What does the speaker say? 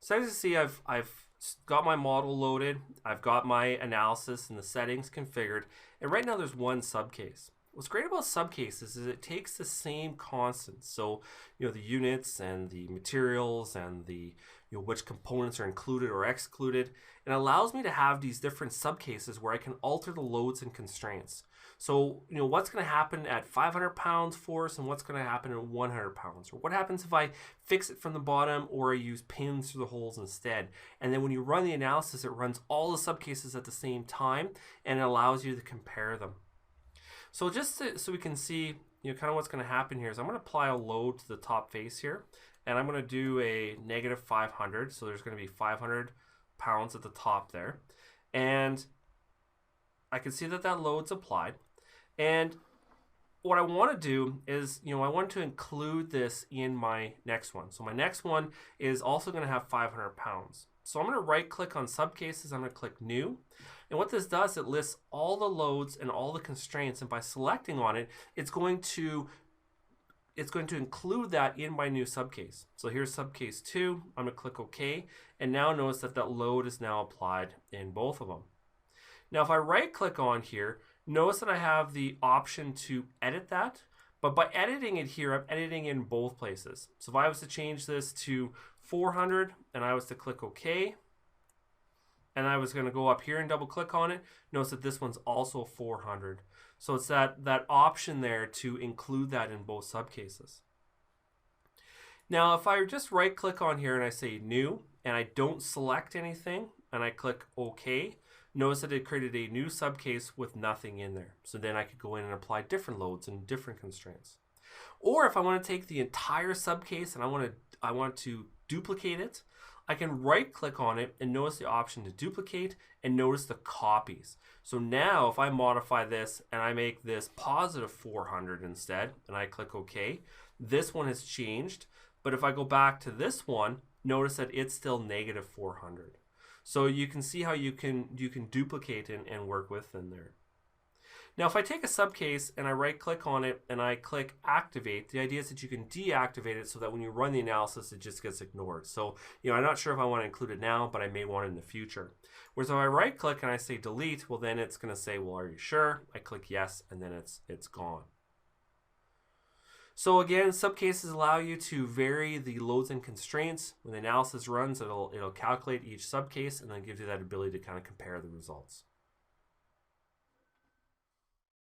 So as you see, I've got my model loaded. I've got my analysis and the settings configured. And right now there's one subcase. What's great about subcases is it takes the same constants. So, the units and the materials and the, which components are included or excluded. And allows me to have these different subcases where I can alter the loads and constraints. So, what's going to happen at 500 pounds force and what's going to happen at 100 pounds? Or what happens if I fix it from the bottom or I use pins through the holes instead? And then when you run the analysis, it runs all the subcases at the same time and it allows you to compare them. So so we can see, kind of what's going to happen here is I'm going to apply a load to the top face here. And I'm going to do a negative 500. So there's going to be 500 pounds at the top there. And I can see that load's applied. And what I want to do is, I want to include this in my next one. So my next one is also going to have 500 pounds. So I'm going to right click on subcases. I'm going to click new. And what this does, it lists all the loads and all the constraints. And by selecting on it, it's going to include that in my new subcase. So here's subcase 2. I'm going to click OK. And now notice that load is now applied in both of them. Now if I right click on here, notice that I have the option to edit that. But by editing it here, I'm editing in both places. So if I was to change this to 400 and I was to click OK, and I was going to go up here and double click on it, notice that this one's also 400. So it's that option there to include that in both subcases. Now if I just right click on here and I say new and I don't select anything and I click OK, notice that it created a new subcase with nothing in there. So then I could go in and apply different loads and different constraints. Or if I want to take the entire subcase and I want to duplicate it, I can right click on it and notice the option to duplicate and notice the copies. So now if I modify this and I make this positive 400 instead and I click OK, this one has changed. But if I go back to this one, notice that it's still negative 400. So you can see how you can duplicate and work within there. Now if I take a subcase and I right click on it and I click activate, the idea is that you can deactivate it so that when you run the analysis it just gets ignored. So I'm not sure if I want to include it now, but I may want it in the future. Whereas if I right click and I say delete, well then it's going to say, well, are you sure? I click yes and then it's gone. So again, subcases allow you to vary the loads and constraints. When the analysis runs, it'll calculate each subcase and then gives you that ability to kind of compare the results.